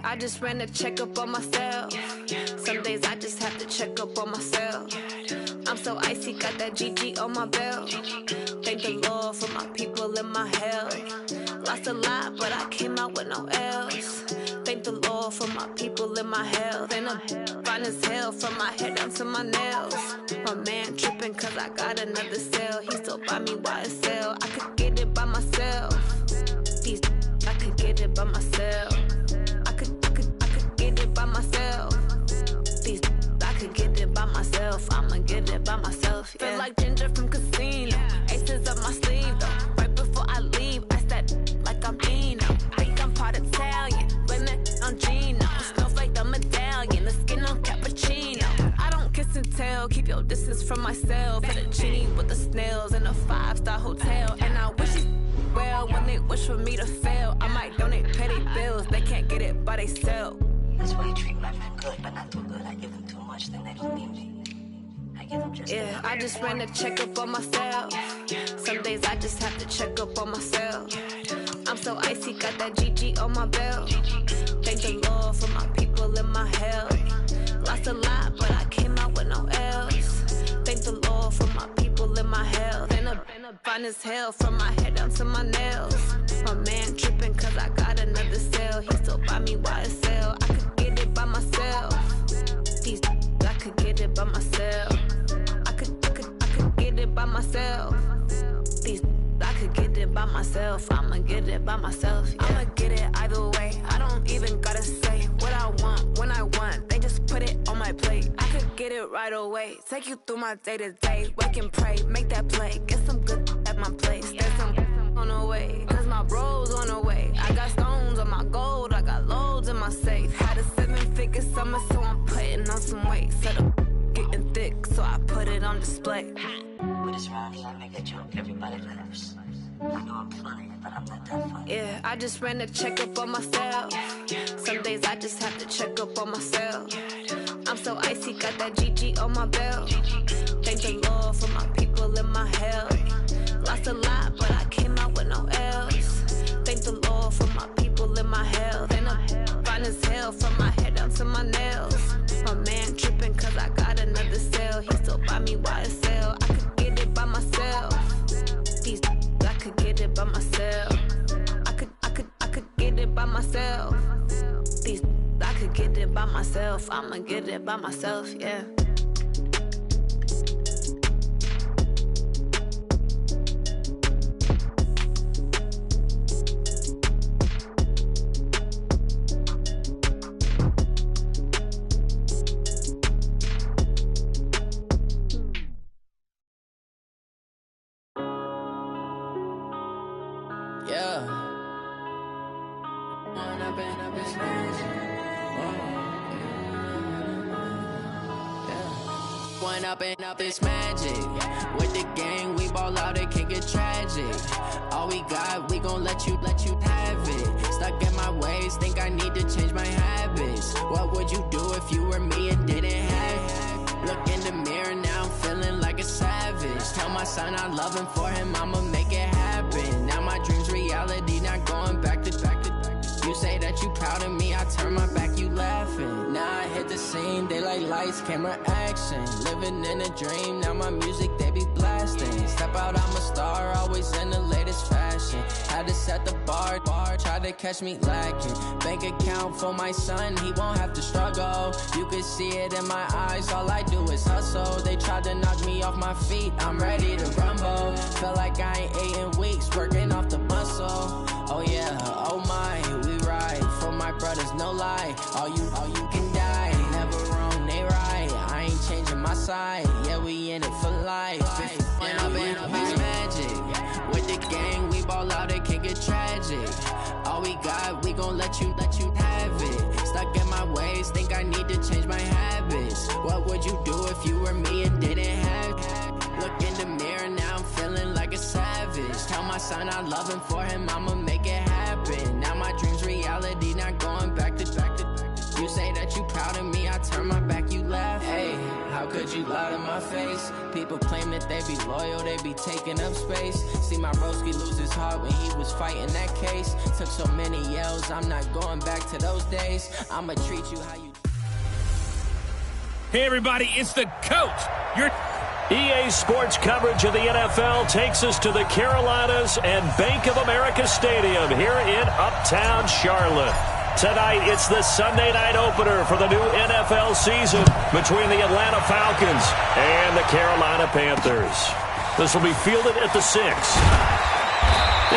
I just ran a checkup on myself. Some days I just have to check up on myself. I'm so icy, got that GG on my belt. Thank the Lord for my people in my health. Lost a lot, but I came out with no L's. Thank the Lord for my people in my health. And I'm fine as hell from my head down to my nails. My man tripping cause I got another cell. He still buy me YSL. I could get it by myself. These I could get it by myself. I could get it by myself. These I could get it by myself. I'ma get it by myself. Yeah. Feel like Ginger from Casino. Aces up my sleeve though. Right before I leave, I said like I'm Dino. Think I'm part Italian. Blame it on Gino. Smells like the medallion. The skin on cappuccino. I don't kiss and tell. Keep your distance from myself. Put a genie with the snails in a 5-star hotel. And I wish it well when they wish for me to fail. I might donate petty bills. They can't get it by themselves. That's why you treat my men good, but not too good. I give them too much, then they don't need me. I give them just yeah, I just ran a checkup on myself. Some days I just have to check up on myself. I'm so icy, got that GG on my belt. Thank the Lord for my people in my health. Lost a lot, but I came out with no L's. Thank the Lord for my people in my health. And I'm fine as hell from my head down to my nails. My man tripping cause I got another cell. He still buy me YSL. I could get it by myself. These I could get it by myself. I could get it by myself. These I could get it by myself. I'ma get it by myself. Yeah. I'ma get it either way. I don't even gotta say what I want when I want. They just put it on my plate. I could get it right away. Take you through my day to day. Wake and pray, make that play. Get some good at my place. There's some on the way. Cause my bro's on the way. I got stones on my gold. I got loads in my safe. Had a 7-figure summer, so I'm putting on some weight. Set up getting thick, so I put it on display. With this round here, I make a joke, everybody laughs. I know I'm funny, but I'm not that funny. Yeah, I just ran a checkup on myself. Some days I just have to check up on myself. I'm so icy, got that GG on my belt. Thank the Lord for my people in my health. Lost a lot, but I came out with no L's. Thank the Lord for my people in my health. And I'm fine as hell from my head down to my nails. My man tripping cause I got another cell. He still buy me YSL. I could get it by myself. These I could get it by myself. I could get it by myself. These I could get it by myself. I'ma get it by myself, yeah. Up this magic. With the gang, we ball out, it can get tragic. All we got, we gon' let you have it. Stuck in my ways, think I need to change my habits. What would you do if you were me and didn't have it? Look in the mirror now, I'm feeling like a savage. Tell my son I love him, for him I'ma make it happen. Now my dream's reality, not going back to. You say that you proud of me, I turn my back, you laughing. Now I hit the scene, daylight lights, camera action. Living in a dream, now my music, they be blasting. Step out, I'm a star, always in the latest fashion. Had to set the bar, try to catch me lacking. Bank account for my son, he won't have to struggle. You can see it in my eyes, all I do is hustle. They tried to knock me off my feet, I'm ready to rumble. Felt like I ain't ate in weeks, working off the muscle. Oh yeah, oh my, we ride for my brothers, no lie. All you can die, never wrong, they right. I ain't changing my side, yeah, we in it for life. When up it's magic. With the gang, we ball out, it can get tragic. All we got, we gon' let you have it. Stuck in my ways, think I need to change my habits. What would you do if you were me and didn't have it? Look in the mirror, now I'm feeling like a savage. Tell my son I love him, for him I'ma make it happen. Now my dream's reality, not going back to. You say that you proud of me, I turn my back, you laugh. Hey, how could you lie to my face? People People claim that they be loyal, they be taking up space. See my broski lose his heart when he was fighting that case. Took so many yells, I'm not going back to those days. I'ma treat you how you... Hey everybody, it's the coach. EA Sports coverage of the NFL takes us to the Carolinas and Bank of America Stadium here in Uptown Charlotte. Tonight, it's the Sunday night opener for the new NFL season between the Atlanta Falcons and the Carolina Panthers. This will be fielded at the 6.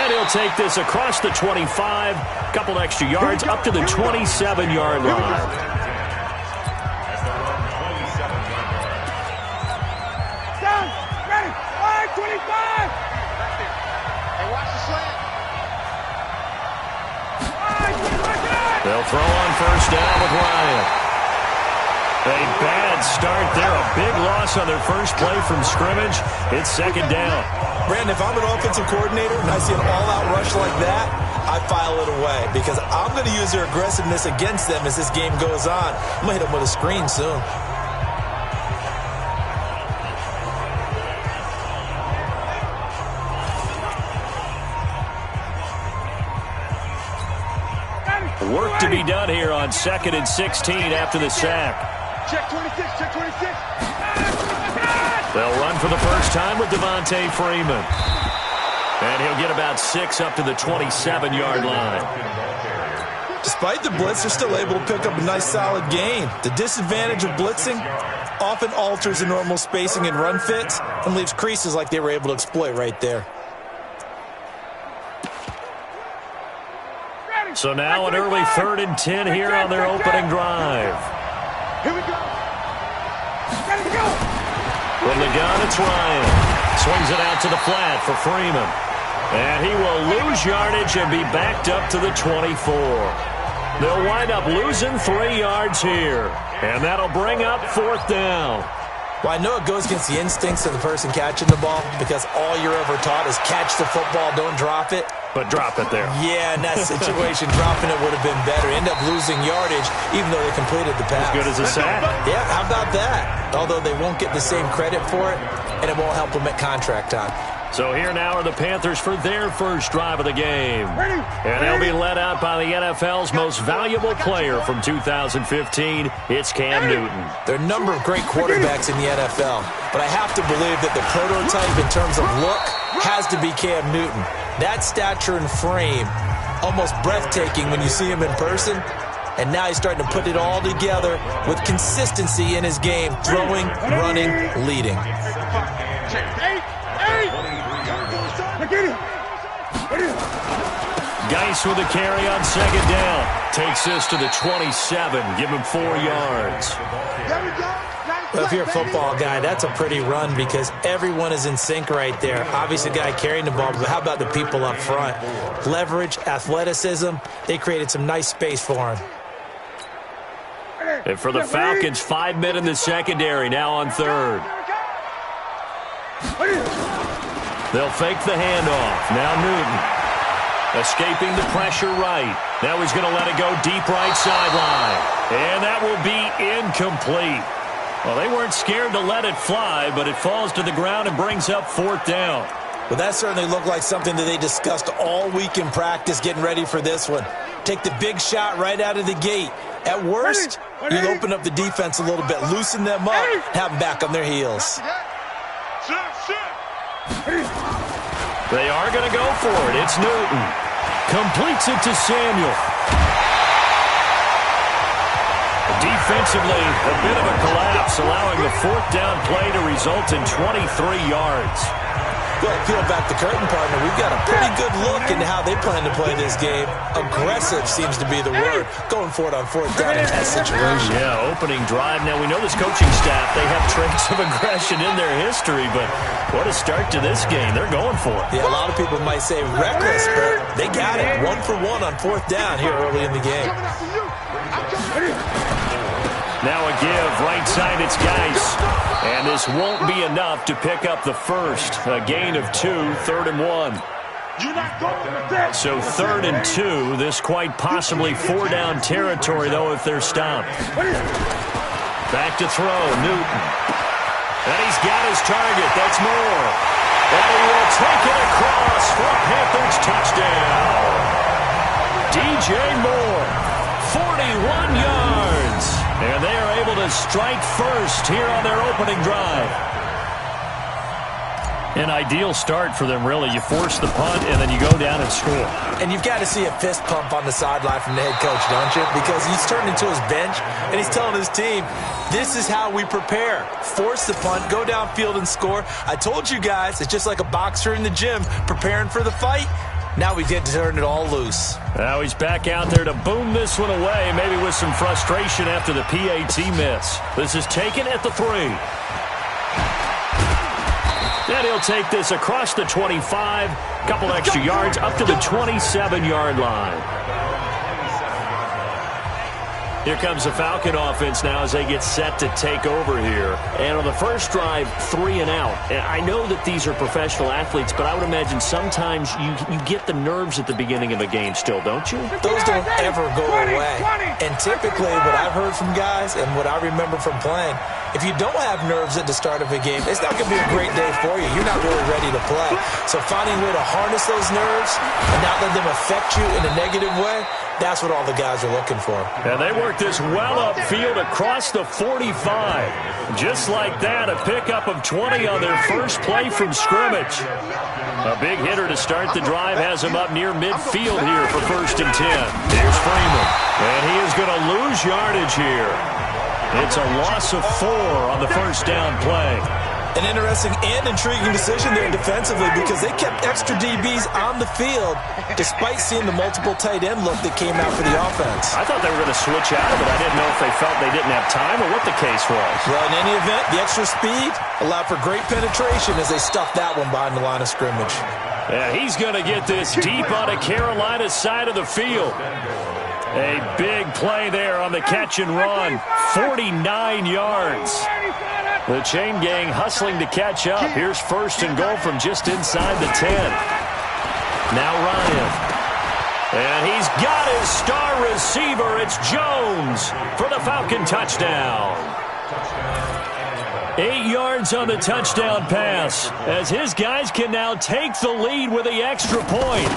And he'll take this across the 25, couple extra yards up to the 27-yard line. They'll throw on first down with Ryan. A bad start there. A big loss on their first play from scrimmage. It's second down. Brandon, if I'm an offensive coordinator and I see an all-out rush like that, I file it away because I'm going to use their aggressiveness against them as this game goes on. I'm going to hit them with a screen soon. Work to be done here on 2nd and 16 after the sack. Check 26, check 26. They'll run for the first time with Devontae Freeman. And he'll get about 6 up to the 27-yard line. Despite the blitz, they're still able to pick up a nice solid gain. The disadvantage of blitzing often alters the normal spacing and run fits and leaves creases like they were able to exploit right there. So now an early 3rd and 10 here on their opening drive. Here we go. From the gun, it's Ryan. Swings it out to the flat for Freeman. And he will lose yardage and be backed up to the 24. They'll wind up losing 3 yards here. And that'll bring up 4th down. Well, I know it goes against the instincts of the person catching the ball because all you're ever taught is catch the football, don't drop it. But drop it there. Yeah, in that situation, dropping it would have been better. End up losing yardage even though they completed the pass. As good as a sack. Yeah, how about that? Although they won't get the same credit for it, and it won't help them at contract time. So here now are the Panthers for their first drive of the game. And they'll be led out by the NFL's most valuable player from 2015. It's Cam Newton. There are a number of great quarterbacks in the NFL, but I have to believe that the prototype in terms of look has to be Cam Newton. That stature and frame, almost breathtaking when you see him in person. And now he's starting to put it all together with consistency in his game, throwing, running, leading. Geis with a carry on second down. Takes this to the 27. Give him 4 yards. Well, if you're a football guy, that's a pretty run because everyone is in sync right there. Obviously, the guy carrying the ball, but how about the people up front? Leverage, athleticism, they created some nice space for him. And for the Falcons, 5 men in the secondary, now on 3rd. They'll fake the handoff. Now Newton. Escaping the pressure right. Now he's going to let it go deep right sideline. And that will be incomplete. Well, they weren't scared to let it fly, but it falls to the ground and brings up 4th down. Well, that certainly looked like something that they discussed all week in practice getting ready for this one. Take the big shot right out of the gate. At worst, you'll open up the defense a little bit, loosen them up, have them back on their heels. They are going to go for it. It's Newton. Completes it to Samuel. Defensively, a bit of a collapse, allowing the 4th down play to result in 23 yards. Well, peel back the curtain, partner. We've got a pretty good look into how they plan to play this game. Aggressive seems to be the word. Going for it on 4th down in that situation. Yeah, opening drive. Now, we know this coaching staff, they have traits of aggression in their history, but what a start to this game. They're going for it. Yeah, a lot of people might say reckless, but they got it. 1 for 1 on 4th down here early in the game. Now a give, right side, it's Geis. And this won't be enough to pick up the first. A gain of 2, 3rd and 1. So 3rd and 2, this quite possibly 4 down territory, though, if they're stopped. Back to throw, Newton. And he's got his target. That's Moore. And he will take it across for a Panthers touchdown. DJ Moore, 41 yards. And they are able to strike first here on their opening drive. An ideal start for them, really. You force the punt, and then you go down and score. And you've got to see a fist pump on the sideline from the head coach, don't you? Because he's turned into his bench, and he's telling his team, this is how we prepare. Force the punt, go downfield and score. I told you guys, it's just like a boxer in the gym preparing for the fight. Now we get to turn it all loose. Now he's back out there to boom this one away, maybe with some frustration after the PAT miss. This is taken at the 3. And he'll take this across the 25, couple extra yards, up to the 27-yard line. Here comes the Falcon offense now as they get set to take over here. And on the first drive, 3 and out. And I know that these are professional athletes, but I would imagine sometimes you get the nerves at the beginning of a game still, don't you? Those don't ever go away. And typically what I've heard from guys and what I remember from playing, if you don't have nerves at the start of a game, it's not going to be a great day for you. You're not really ready to play. So finding a way to harness those nerves and not let them affect you in a negative way, that's what all the guys are looking for. And they work this well upfield across the 45. Just like that, a pickup of 20 on their first play from scrimmage. A big hitter to start the drive has him up near midfield here for 1st and 10. Here's Freeman. And he is going to lose yardage here. It's a loss of 4 on the first down play. An interesting and intriguing decision there defensively because they kept extra DBs on the field despite seeing the multiple tight end look that came out for the offense. I thought they were going to switch out of it. I didn't know if they felt they didn't have time or what the case was. Well, in any event, the extra speed allowed for great penetration as they stuffed that one behind the line of scrimmage. Yeah, he's going to get this deep on the Carolina side of the field. A big play there on the catch and run. 49 yards. The chain gang hustling to catch up. Here's 1st and goal from just inside the 10. Now Ryan. And he's got his star receiver. It's Jones for the Falcon touchdown. 8 yards on the touchdown pass as his guys can now take the lead with the extra point.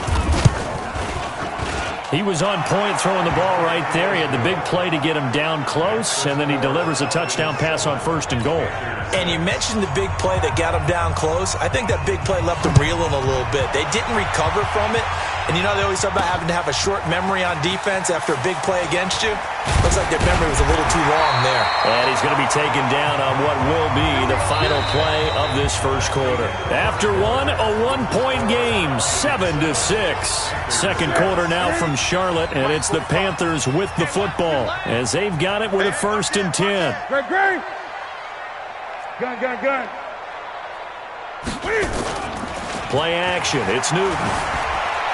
He was on point throwing the ball right there. He had the big play to get him down close, and then he delivers a touchdown pass on 1st and goal. And you mentioned the big play that got him down close. I think that big play left him reeling a little bit. They didn't recover from it. And you know they always talk about having to have a short memory on defense after a big play against you. Looks like their memory was a little too long there. And he's going to be taken down on what will be the final play of this first quarter. After a 1-point game, 7-6. Second quarter now from Charlotte, and it's the Panthers with the football as they've got it with a 1st and 10. Great. Gun. Play action. It's Newton.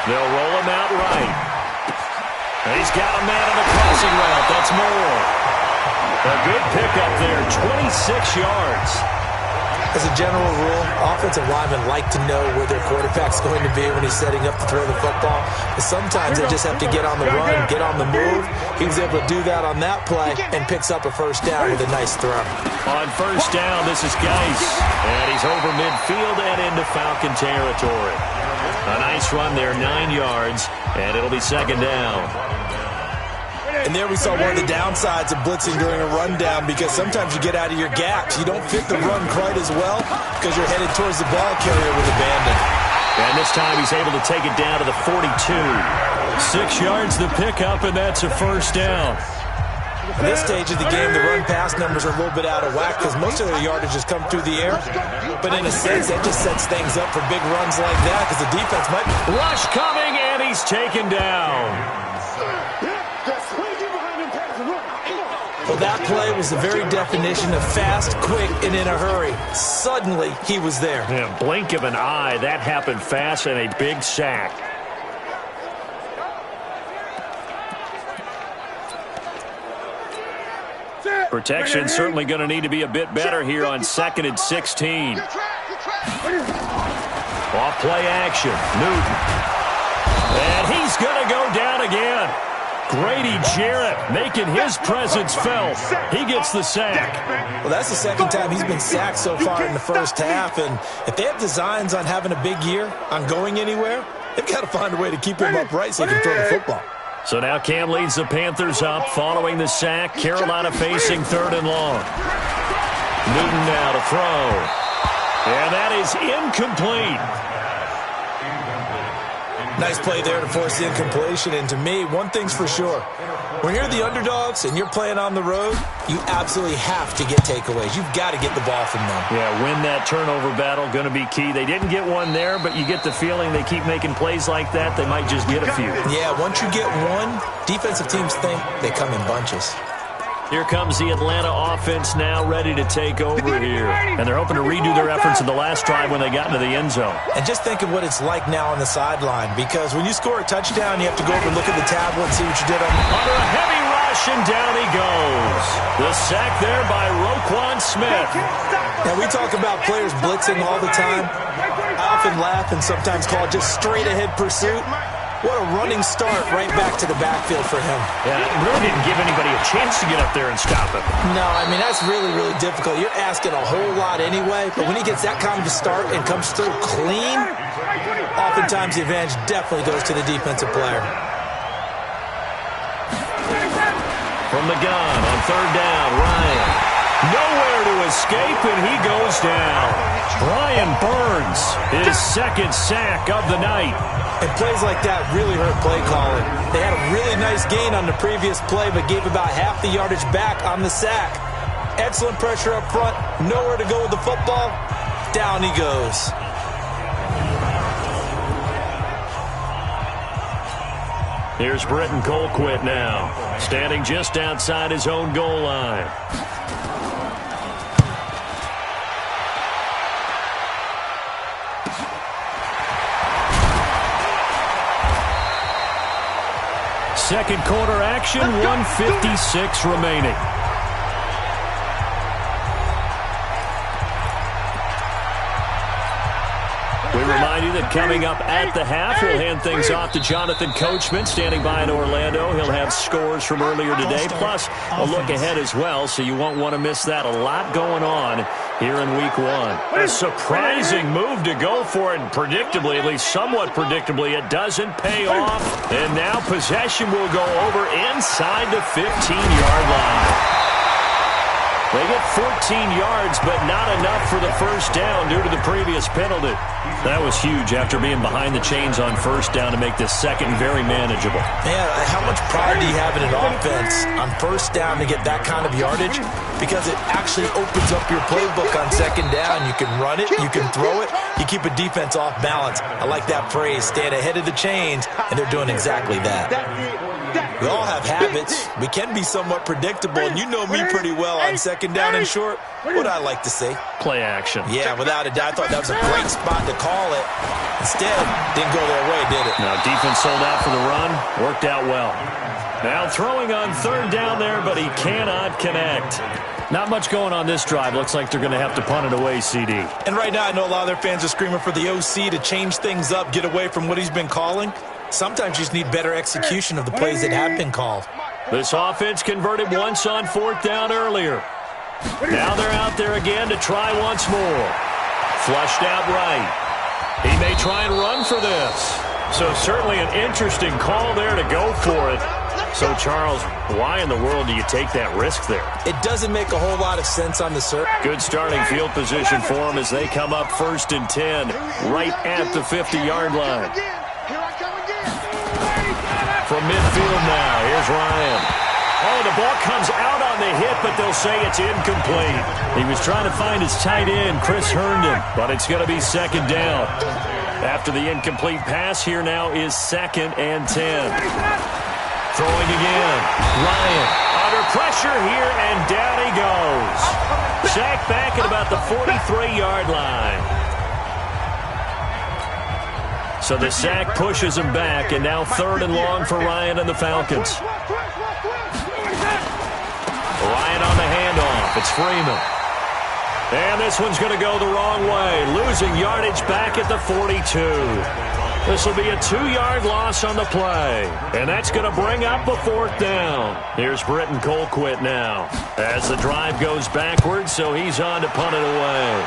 They'll roll him out right. And he's got a man on the crossing route. That's Moore. A good pickup there, 26 yards. As a general rule, offensive linemen like to know where their quarterback's going to be when he's setting up to throw the football. But sometimes they just have to get on the run, get on the move. He was able to do that on that play and picks up a 1st down with a nice throw. On 1st down, this is Geis. And he's over midfield and into Falcon territory. A nice run there, 9 yards, and it'll be 2nd down. And there we saw one of the downsides of blitzing during a rundown because sometimes you get out of your gaps. You don't fit the run quite as well because you're headed towards the ball carrier with abandon. And this time he's able to take it down to the 42. 6 yards the pickup, and that's a 1st down. At this stage of the game, the run-pass numbers are a little bit out of whack because most of their yardage has come through the air. But in a sense, that just sets things up for big runs like that because the defense might... Rush coming, and he's taken down. Well, that play was the very definition of fast, quick, and in a hurry. Suddenly, he was there. Yeah, blink of an eye, that happened fast, and a big sack. Protection certainly going to need to be a bit better here on 2nd and 16. Off play action, Newton. And he's going to go down again. Grady Jarrett making his presence felt. He gets the sack. Well, that's the second time he's been sacked so far in the first half. And if they have designs on having a big year, on going anywhere, they've got to find a way to keep him upright so he can throw the football. So now Cam leads the Panthers up following the sack. Carolina facing 3rd and long. Newton now to throw. And that is incomplete. Nice play there to force the incompletion. And to me, one thing's for sure. When you're the underdogs and you're playing on the road, you absolutely have to get takeaways. You've got to get the ball from them. Yeah, win that turnover battle, going to be key. They didn't get one there, but you get the feeling they keep making plays like that, they might just get a few. Yeah, once you get one, defensive teams think they come in bunches. Here comes the Atlanta offense now ready to take over here. And they're hoping to redo their efforts in the last drive when they got into the end zone. And just think of what it's like now on the sideline, because when you score a touchdown, you have to go over and look at the tablet and see what you did on under a heavy rush, and down he goes. The sack there by Roquan Smith. Now, we talk about players blitzing all the time. I often laugh and sometimes call it just straight-ahead pursuit. What a running start right back to the backfield for him. Yeah, it really didn't give anybody a chance to get up there and stop him. No, I mean, that's really, really difficult. You're asking a whole lot anyway, but when he gets that kind of a start and comes through clean, oftentimes the advantage definitely goes to the defensive player. From the gun on 3rd down, Ryan. Nowhere to escape, and he goes down. Brian Burns, his 2nd sack of the night. And plays like that really hurt play calling. They had a really nice gain on the previous play, but gave about half the yardage back on the sack. Excellent pressure up front. Nowhere to go with the football. Down he goes. Here's Britton Colquitt now, standing just outside his own goal line. Second quarter action, 1:56 remaining. We remind you that coming up at the half, we'll hand things off to Jonathan Coachman, standing by in Orlando. He'll have scores from earlier today, plus a look ahead as well, so you won't want to miss that. A lot going on here in Week 1. A surprising move to go for it, and predictably, at least somewhat predictably, it doesn't pay off. And now possession will go over inside the 15-yard line. They get 14 yards, but not enough for the first down due to the previous penalty. That was huge after being behind the chains on first down to make this second very manageable. Man, how much pride do you have in an offense on first down to get that kind of yardage? Because it actually opens up your playbook on second down. You can run it, you can throw it, you keep a defense off balance. I like that phrase, staying ahead of the chains, and they're doing exactly that. We all have habits. We can be somewhat predictable, and you know me pretty well on second down and short. What I like to say? Play action. Yeah, without a doubt. I thought that was a great spot to call it. Instead, didn't go their way, did it? Now, defense sold out for the run. Worked out well. Now throwing on 3rd down there, but he cannot connect. Not much going on this drive. Looks like they're going to have to punt it away, CD. And right now, I know a lot of their fans are screaming for the OC to change things up, get away from what he's been calling. Sometimes you just need better execution of the plays that have been called. This offense converted once on 4th down earlier. Now they're out there again to try once more. Flushed out right. He may try and run for this. So certainly an interesting call there to go for it. So, Charles, why in the world do you take that risk there? It doesn't make a whole lot of sense on the surface. Good starting field position for them as they come up 1st and 10, right at the 50-yard line. From midfield now, here's Ryan. Oh, the ball comes out on the hit, but they'll say it's incomplete. He was trying to find his tight end, Chris Herndon, but it's going to be 2nd down. After the incomplete pass, here now is 2nd and 10. Throwing again. Ryan under pressure here, and down he goes. Sacked back at about the 43-yard line. So the sack pushes him back, and now 3rd and long for Ryan and the Falcons. Ryan on the handoff. It's Freeman. And this one's going to go the wrong way, losing yardage back at the 42. This will be a 2-yard loss on the play. And that's going to bring up a 4th down. Here's Britton Colquitt now as the drive goes backwards, so he's on to punt it away.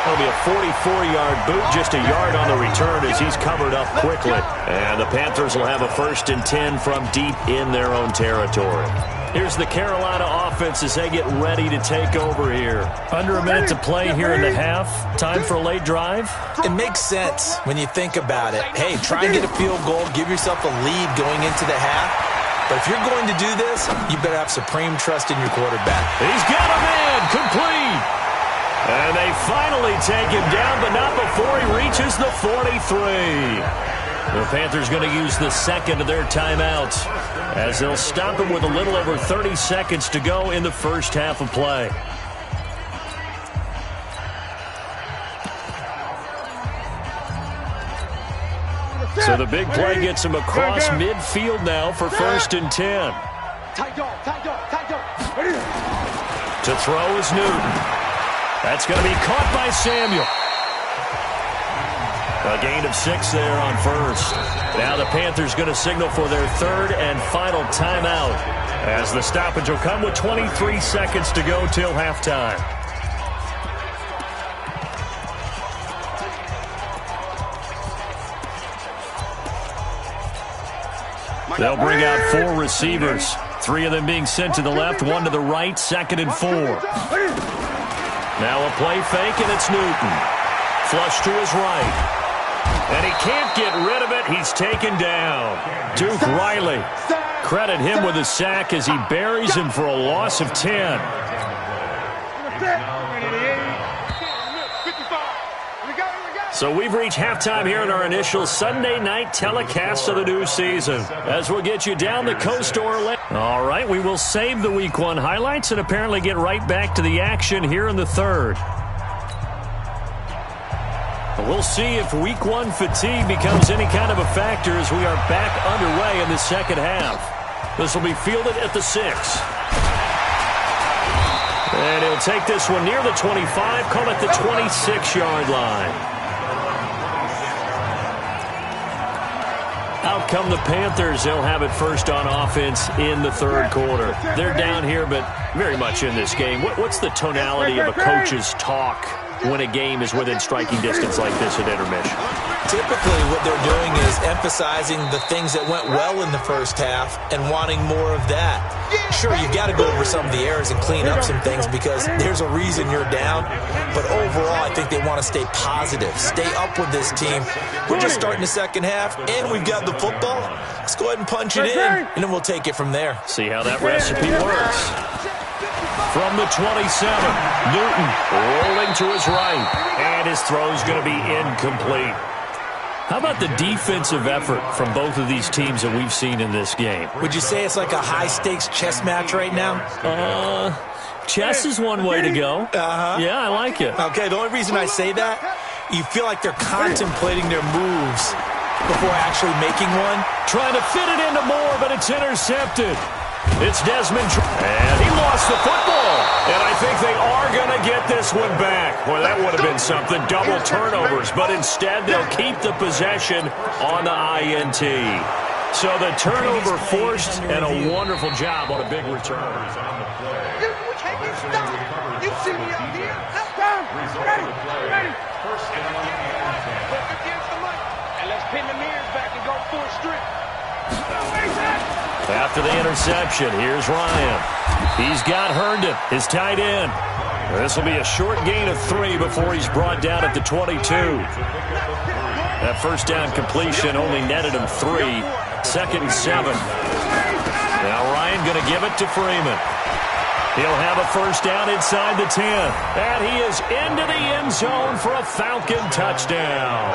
That'll be a 44-yard boot, just a yard on the return as he's covered up quickly. And the Panthers will have a 1st and 10 from deep in their own territory. Here's the Carolina offense as they get ready to take over here. Under a minute to play here in the half. Time for a late drive. It makes sense when you think about it. Hey, try and get a field goal, give yourself a lead going into the half. But if you're going to do this, you better have supreme trust in your quarterback. He's got him in, complete. And they finally take him down, but not before he reaches the 43. The Panthers going to use the second of their timeouts as they'll stop him with a little over 30 seconds to go in the first half of play. So the big play gets him across midfield now for 1st and 10. To throw is Newton. That's going to be caught by Samuel. A gain of 6 there on 1st. Now the Panthers going to signal for their 3rd and final timeout as the stoppage will come with 23 seconds to go till halftime. They'll bring out 4 receivers, 3 of them being sent to the left, 1 to the right, 2nd and 4. Now a play fake, and it's Newton. Flush to his right. And he can't get rid of it. He's taken down. Duke Riley. Credit him with a sack as he buries him for a loss of 10. So we've reached halftime here in our initial Sunday night telecast of the new season, as we'll get you down the coast to Orlando. All right, we will save the Week 1 highlights and apparently get right back to the action here in the 3rd. We'll see if Week 1 fatigue becomes any kind of a factor as we are back underway in the second half. This will be fielded at the 6. And he'll take this one near the 25, call it the 26-yard line. Out come the Panthers. They'll have it first on offense in the 3rd quarter. They're down here, but very much in this game. What's the tonality of a coach's talk when a game is within striking distance like this at intermission? Typically what they're doing is emphasizing the things that went well in the first half and wanting more of that. Sure, you've got to go over some of the errors and clean up some things because there's a reason you're down. But overall, I think they want to stay positive, stay up with this team. We're just starting the second half, and we've got the football. Let's go ahead and punch it in, and then we'll take it from there. See how that recipe works. From the 27, Newton rolling to his right, and his throw's going to be incomplete. How about the defensive effort from both of these teams that we've seen in this game? Would you say it's like a high-stakes chess match right now? Chess is one way to go. Yeah, I like it. Okay, the only reason I say that, you feel like they're contemplating their moves before actually making one. Trying to fit it into Moore, but it's intercepted. It's Desmond, and he lost the football. And I think they are going to get this one back. Boy, that would have been something, double turnovers. But instead, they'll keep the possession on the INT. So the turnover forced, and a wonderful job on a big return. You see me out here. Ready. And let's pin the mirrors back and go full strip. After the interception, here's Ryan. He's got Herndon, his tight end. This will be a short gain of 3 before he's brought down at the 22. That first down completion only netted him 3. 2nd and 7. Now Ryan going to give it to Freeman. He'll have a first down inside the 10. And he is into the end zone for a Falcon touchdown.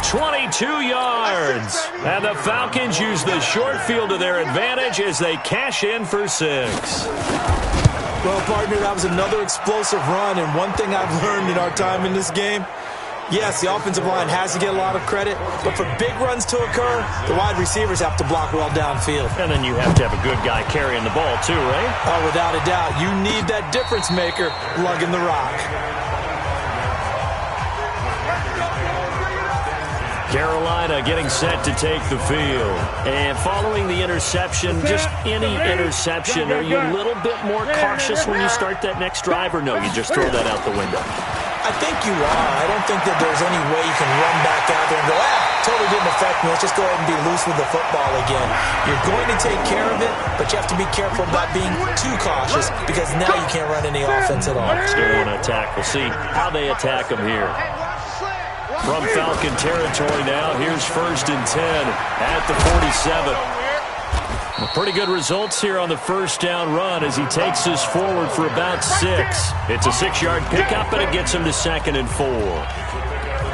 22 yards. And the Falcons use the short field to their advantage as they cash in for 6. Well, partner, that was another explosive run. And one thing I've learned in our time in this game, yes, the offensive line has to get a lot of credit, but for big runs to occur, the wide receivers have to block well downfield. And then you have to have a good guy carrying the ball too, right? Oh, without a doubt. You need that difference maker lugging the rock. Carolina getting set to take the field. And following the interception, just any interception, are you a little bit more cautious when you start that next drive, or no, you just throw that out the window? I think you are. I don't think that there's any way you can run back out there and go, totally didn't affect me. Let's just go ahead and be loose with the football again. You're going to take care of it, but you have to be careful about being too cautious because now you can't run any offense at all. Still want to attack. We'll see how they attack them here. From Falcon territory now, here's 1st and 10 at the 47. Pretty good results here on the first down run as he takes us forward for about 6. It's a 6-yard pickup, and it gets him to 2nd and 4.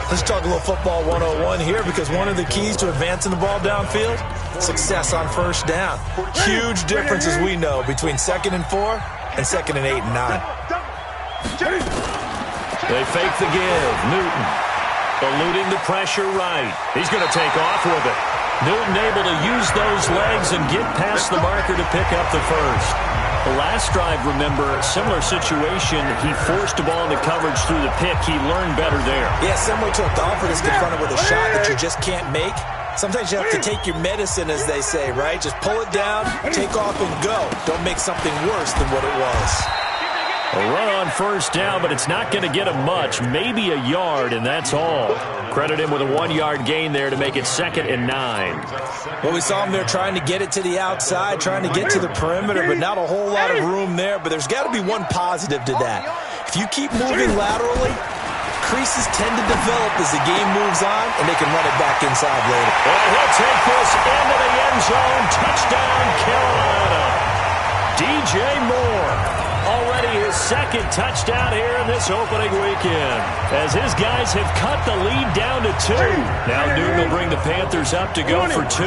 Let's talk a little football 101 here because one of the keys to advancing the ball downfield, success on first down. Huge difference, as we know, between 2nd and 4 and 2nd and 8 and 9. They fake the give. Newton eluding the pressure right. He's going to take off with it. Newton able to use those legs and get past the marker to pick up the first. The last drive, remember, similar situation. He forced the ball into coverage through the pick. He learned better there. Yeah, similar to a golfer that's confronted with a shot that you just can't make. Sometimes you have to take your medicine, as they say, right? Just pull it down, take off, and go. Don't make something worse than what it was. A run on first down, but it's not going to get him much. Maybe a yard, and that's all. Credit him with a 1-yard gain there to make it 2nd and 9. Well, we saw him there trying to get it to the outside, trying to get to the perimeter, but not a whole lot of room there. But there's got to be one positive to that. If you keep moving laterally, creases tend to develop as the game moves on, and they can run it back inside later. And he'll take this into the end zone. Touchdown, Carolina. DJ Moore. Already his 2nd touchdown here in this opening weekend, as his guys have cut the lead down to 2. Now Newton will bring the Panthers up to go for 2.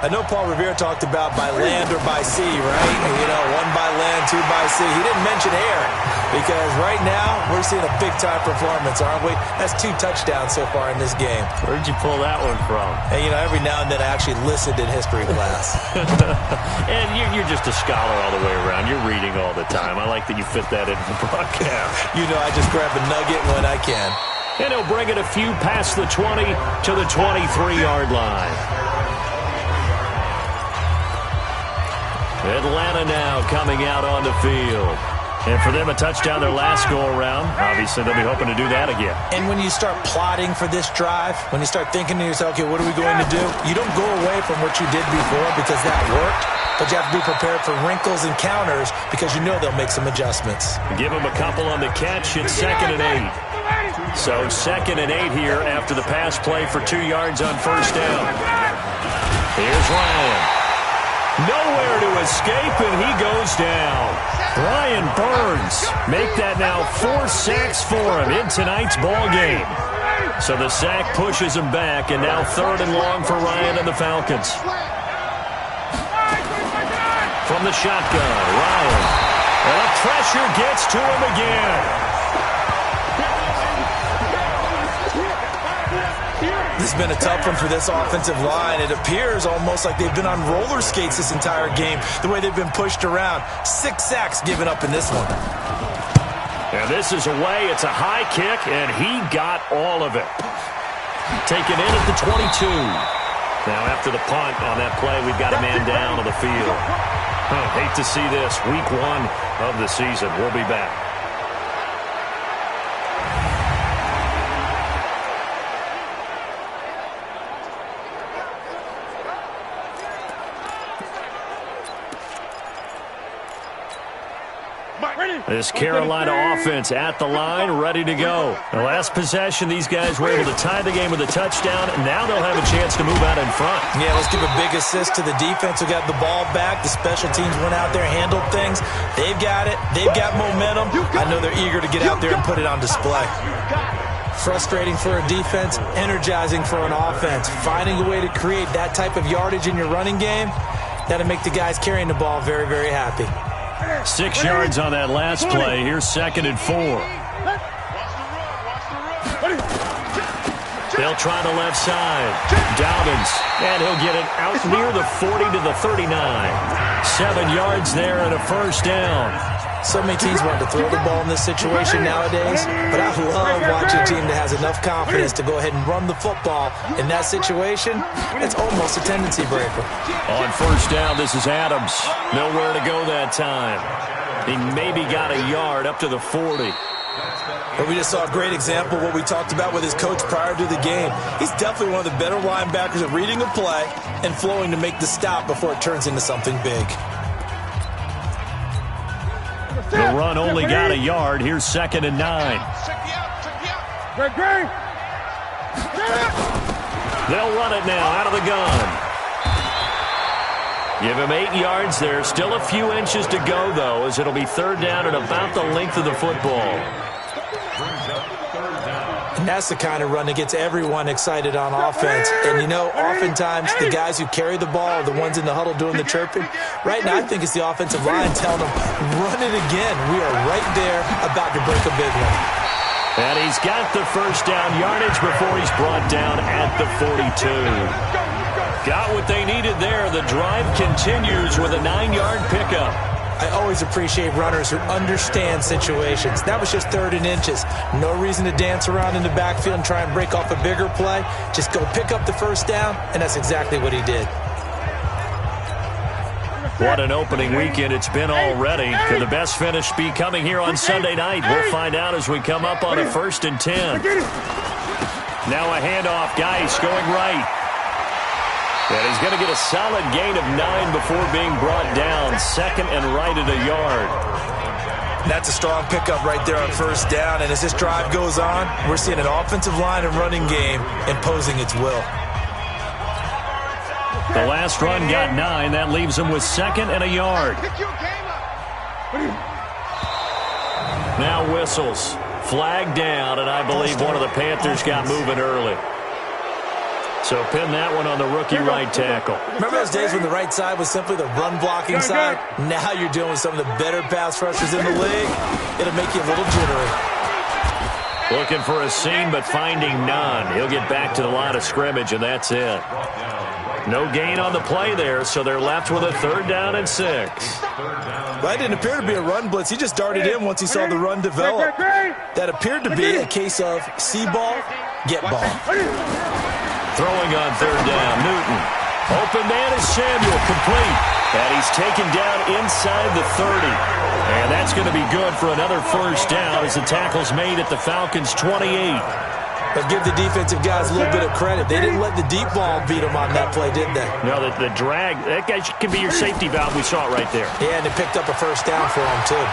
I know Paul Revere talked about by land or by sea, right? You know, 1 by land, 2 by sea. He didn't mention air because right now we're seeing a big-time performance, aren't we? That's 2 touchdowns so far in this game. Where'd you pull that one from? And, you know, every now and then I actually listened in history class. And you're just a scholar all the way around. You're reading all the time. I like that you fit that into the broadcast. You know, I just grab a nugget when I can. And he'll bring it a few past the 20 to the 23-yard line. Atlanta now coming out on the field. And for them, a touchdown their last go-around. Obviously, they'll be hoping to do that again. And when you start plotting for this drive, when you start thinking to yourself, okay, what are we going to do? You don't go away from what you did before because that worked, but you have to be prepared for wrinkles and counters because you know they'll make some adjustments. Give them a couple on the catch. It's 2nd and 8. So 2nd and 8 here after the pass play for 2 yards on first down. Here's Ryan. Nowhere to escape, and he goes down. Brian Burns make that now 4 sacks for him in tonight's ball game. So the sack pushes him back, and now 3rd and long for Ryan and the Falcons. From the shotgun, Ryan. And the pressure gets to him again. This has been a tough one for this offensive line. It appears almost like they've been on roller skates this entire game, the way they've been pushed around. 6 sacks given up in this one. And this is away. It's a high kick, and he got all of it. Taken in at the 22. Now after the punt on that play, we've got a man down on the field. Hate to see this. Week 1 of the season. We'll be back. This Carolina offense at the line, ready to go. The last possession, these guys were able to tie the game with a touchdown, and now they'll have a chance to move out in front. Yeah, let's give a big assist to the defense who got the ball back. The special teams went out there, handled things. They've got it. They've got momentum. I know they're eager to get out there and put it on display. Frustrating for a defense, energizing for an offense. Finding a way to create that type of yardage in your running game, that'll make the guys carrying the ball very, very happy. 6 yards on that last play. Here's 2nd and 4. They'll try the left side. Dobbins, and he'll get it out near the 40 to the 39. 7 yards there and a first down. So many teams want to throw the ball in this situation nowadays, but I love watching a team that has enough confidence to go ahead and run the football. In that situation, it's almost a tendency breaker. On first down, this is Adams. Nowhere to go that time. He maybe got a yard up to the 40. But we just saw a great example of what we talked about with his coach prior to the game. He's definitely one of the better linebackers at reading a play and flowing to make the stop before it turns into something big. The run only got a yard. Here's 2nd and 9. They'll run it now out of the gun. Give him 8 yards there. Still a few inches to go, though, as it'll be 3rd down and about the length of the football. And that's the kind of run that gets everyone excited on offense. And, you know, oftentimes the guys who carry the ball are the ones in the huddle doing the chirping. Right now, I think it's the offensive line telling them, run it again. We are right there about to break a big one. And he's got the first down yardage before he's brought down at the 42. Got what they needed there. The drive continues with a 9-yard pickup. I always appreciate runners who understand situations. That was just 3rd and inches. No reason to dance around in the backfield and try and break off a bigger play. Just go pick up the first down, and that's exactly what he did. What an opening weekend it's been already. Could the best finish be coming here on Sunday night? We'll find out as we come up on a 1st and 10. Now a handoff. Geis going right. And he's going to get a solid gain of 9 before being brought down. 2nd and right at a yard. That's a strong pickup right there on first down. And as this drive goes on, we're seeing an offensive line and running game imposing its will. The last run got 9. That leaves him with 2nd and a yard. Now whistles. Flag down, and I believe one of the Panthers got moving early. So pin that one on the rookie right tackle. Remember those days when the right side was simply the run-blocking side? Now you're dealing with some of the better pass rushers in the league. It'll make you a little jittery. Looking for a seam, but finding none. He'll get back to the line of scrimmage, and that's it. No gain on the play there, so they're left with a 3rd down and 6. Well, that didn't appear to be a run blitz. He just darted in once he saw the run develop. That appeared to be a case of see ball, get ball. Throwing on 3rd down, Newton. Open man is Samuel, complete. And he's taken down inside the 30. And that's going to be good for another 1st down as the tackle's made at the Falcons' 28. But give the defensive guys a little bit of credit. They didn't let the deep ball beat them on that play, did they? No, the drag, that guy can be your safety valve. We saw it right there. Yeah, and they picked up a 1st down for him, too.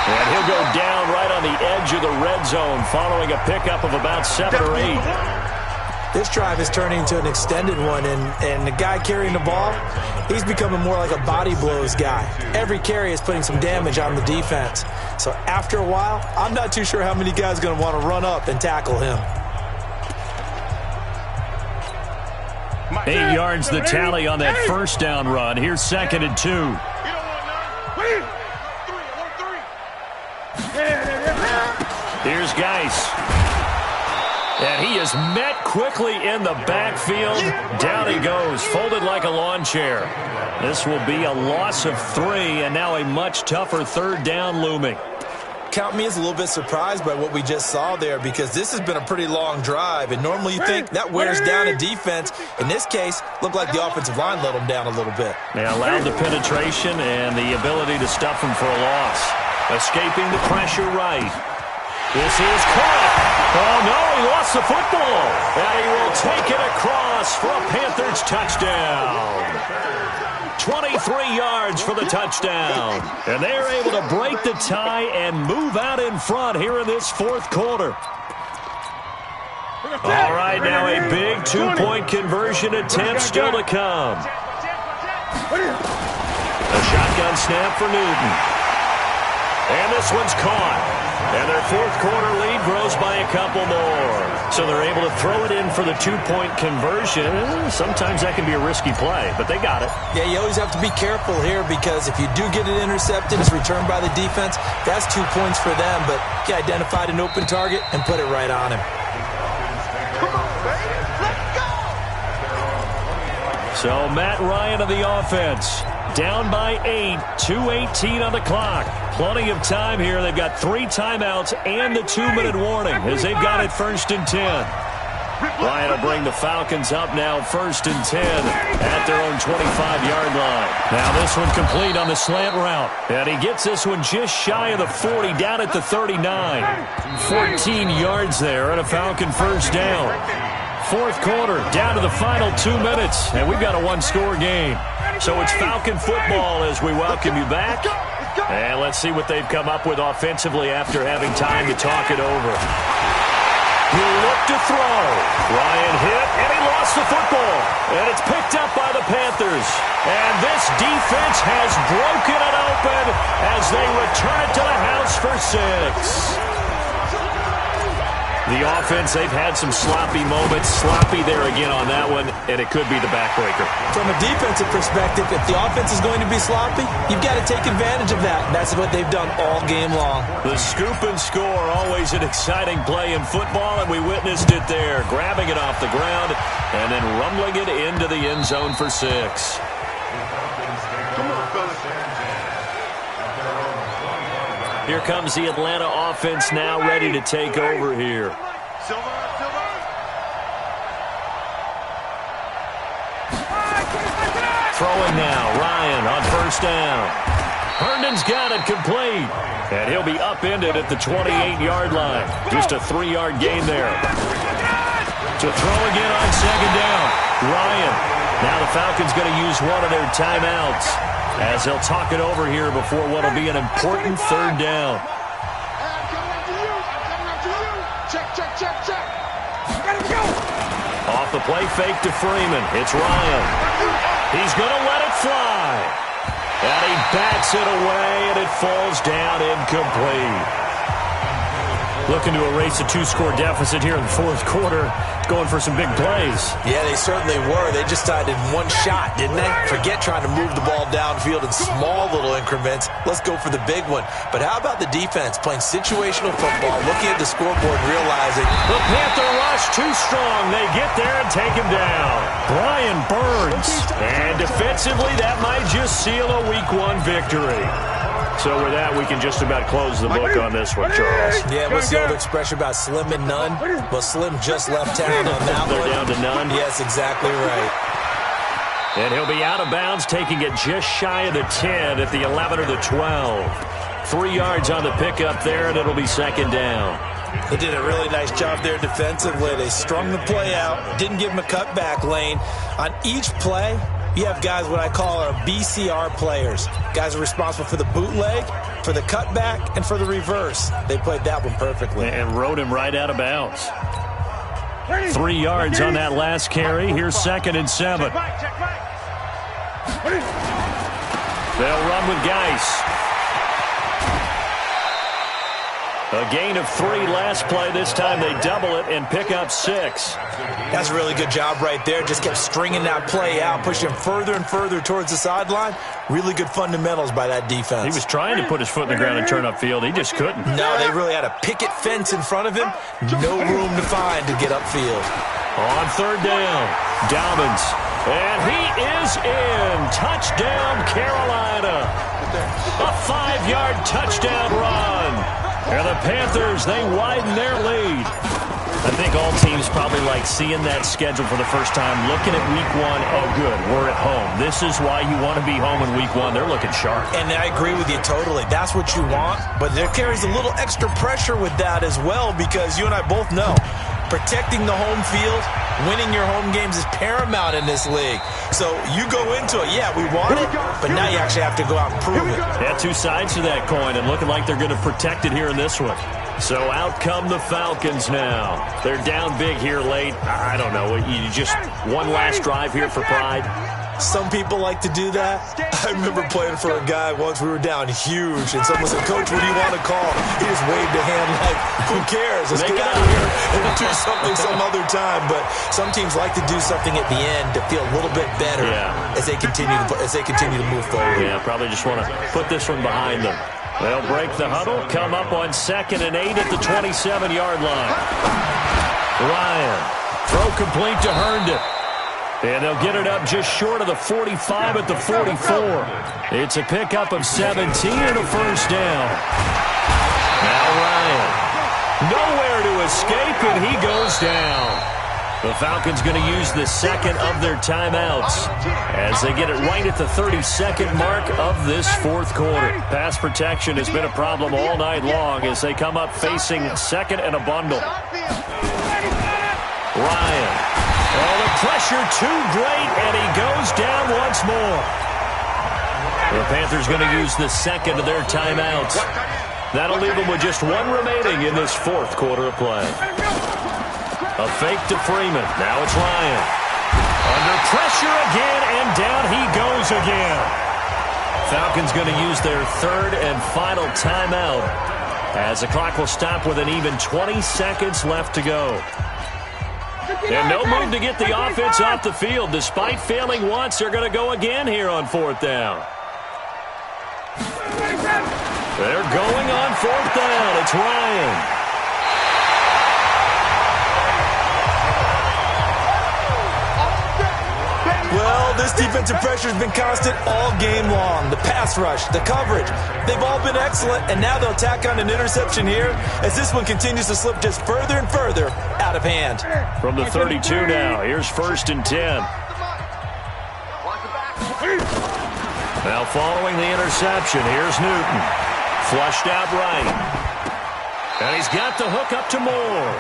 And he'll go down right on the edge of the red zone following a pickup of about 7 or 8. This drive is turning into an extended one, and the guy carrying the ball, he's becoming more like a body blows guy. Every carry is putting some damage on the defense. So after a while, I'm not too sure how many guys are going to want to run up and tackle him. 8 yards the tally on that 1st down run. Here's 2nd and 2. Here's Geis. And he is met quickly in the backfield. Down he goes, folded like a lawn chair. This will be a loss of 3, and now a much tougher 3rd down looming. Count me as a little bit surprised by what we just saw there, because this has been a pretty long drive, and normally you think that wears down a defense. In this case, looked like the offensive line let them down a little bit. They allowed the penetration and the ability to stuff them for a loss. Escaping the pressure right. This is caught. Oh, no, he lost the football. And he will take it across for a Panthers touchdown. 23 yards for the touchdown. And they're able to break the tie and move out in front here in this 4th quarter. All right, now a big 2-point conversion attempt still to come. A shotgun snap for Newton. And this one's caught. And their 4th quarter lead grows by a couple more. So they're able to throw it in for the 2-point conversion. Sometimes that can be a risky play, but they got it. Yeah, you always have to be careful here, because if you do get it intercepted, it's returned by the defense. That's 2 points for them, but he identified an open target and put it right on him. Come on, baby. Let's go. So Matt Ryan of the offense. Down by 8, 2:18 on the clock. Plenty of time here. They've got 3 timeouts and the 2-minute warning as they've got it 1st and 10. Ryan will bring the Falcons up now 1st and 10 at their own 25-yard line. Now this one complete on the slant route. And he gets this one just shy of the 40, down at the 39. 14 yards there and a Falcon first down. 4th quarter, down to the final 2 minutes. And we've got a 1-score game. So it's Falcon football as we welcome you back. And let's see what they've come up with offensively after having time to talk it over. He looked to throw. Ryan hit, and he lost the football. And it's picked up by the Panthers. And this defense has broken it open as they return it to the house for 6. The offense, they've had some sloppy moments. Sloppy there again on that one, and it could be the backbreaker. From a defensive perspective, if the offense is going to be sloppy, you've got to take advantage of that. That's what they've done all game long. The scoop and score, always an exciting play in football, and we witnessed it there. Grabbing it off the ground and then rumbling it into the end zone for 6. Here comes the Atlanta offense now ready to take over here. Throwing now, Ryan on 1st down. Herndon's got it complete. And he'll be upended at the 28-yard line. Just a 3-yard gain there. To throw again on 2nd down. Ryan. Now the Falcons going to use one of their timeouts as they'll talk it over here before what will be an important 3rd down. Off the play fake to Freeman. It's Ryan. He's going to let it fly. And he bats it away, and it falls down incomplete. Looking to erase a 2-score deficit here in the 4th quarter. Going for some big plays. Yeah, they certainly were. They just decided one shot, didn't they? Forget trying to move the ball downfield in small little increments. Let's go for the big one. But how about the defense playing situational football, looking at the scoreboard and realizing the Panther rush too strong. They get there and take him down. Brian Burns. And defensively, that might just seal a Week 1 victory. So with that, we can just about close the book on this one, Charles. Yeah, what's the old expression about slim and none? Well, Slim just left town on that one. They're down to none? Yes, exactly right. And he'll be out of bounds, taking it just shy of the 10 at the 11 or the 12. 3 yards on the pickup there, and it'll be 2nd down. They did a really nice job there defensively. They strung the play out, didn't give him a cutback lane. On each play, you have guys what I call our BCR players. Guys are responsible for the bootleg, for the cutback, and for the reverse. They played that one perfectly. And rode him right out of bounds. 3 yards on that last carry. Here's 2nd and 7. They'll run with Geis. A gain of 3 last play. This time they double it and pick up 6. That's a really good job right there. Just kept stringing that play out, pushing further and further towards the sideline. Really good fundamentals by that defense. He was trying to put his foot in the ground and turn upfield. He just couldn't. No, they really had a picket fence in front of him. No room to find to get upfield. On 3rd down, Dobbins. And he is in. Touchdown, Carolina. A 5-yard touchdown run. And the Panthers, they widen their lead. I think all teams probably like seeing that schedule for the first time, looking at Week 1. Oh, good, we're at home. This is why you want to be home in Week 1. They're looking sharp. And I agree with you totally. That's what you want. But there carries a little extra pressure with that as well, because you and I both know protecting the home field, winning your home games is paramount in this league. So you go into it, yeah, we want it, but now you actually have to go out and prove it. Yeah, 2 sides to that coin, and looking like they're going to protect it here in this one. So out come the Falcons now. They're down big here late. I don't know. You just one last drive here for pride. Some people like to do that. I remember playing for a guy once. We were down huge, and someone said, "Coach, what do you want to call?" He just waved a hand like, "Who cares? Let's get out of here and do something some other time." But some teams like to do something at the end to feel a little bit better as they continue to move forward. Yeah, probably just want to put this one behind them. They'll break the huddle, come up on 2nd and 8 at the 27-yard line. Ryan, throw complete to Herndon. And they'll get it up just short of the 45 at the 44. It's a pickup of 17 and a first down. Now Ryan. Nowhere to escape, and he goes down. The Falcons going to use the second of their timeouts as they get it right at the 32nd mark of this fourth quarter. Pass protection has been a problem all night long as they come up facing second and a bundle. Ryan. Oh, the pressure too great, and he goes down once more. The Panthers going to use the second of their timeouts. That'll leave them with just one remaining in this fourth quarter of play. A fake to Freeman. Now it's Ryan. Under pressure again, and down he goes again. Falcons going to use their third and final timeout as the clock will stop with an even 20 seconds left to go. And no move to get the offense off the field. Despite failing once, they're going to go again here on fourth down. They're going on fourth down. It's Ryan. Well, this defensive pressure has been constant all game long. The pass rush, the coverage, they've all been excellent, and now they'll tack on an interception here as this one continues to slip just further and further out of hand. From the 32 now, here's 1st and 10. Now following the interception, here's Newton. Flushed out right. And he's got the hook up to Moore.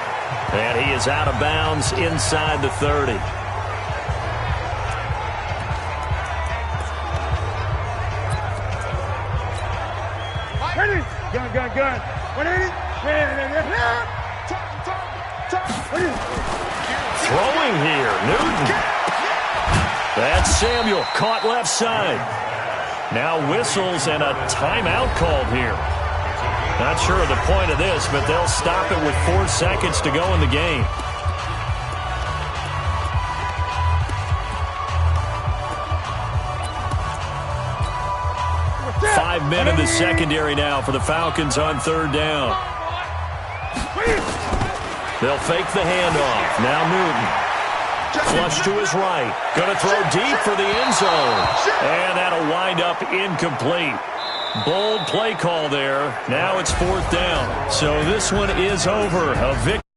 And he is out of bounds inside the 30. Gun. 180. Throwing here, Newton. That's Samuel, caught left side. Now whistles and a timeout called here. Not sure of the point of this, but they'll stop it with 4 seconds to go in the game. Five men in the secondary now for the Falcons on third down. They'll fake the handoff. Now Newton. Flush to his right. Going to throw deep for the end zone. And that'll wind up incomplete. Bold play call there. Now it's fourth down. So this one is over. A victory.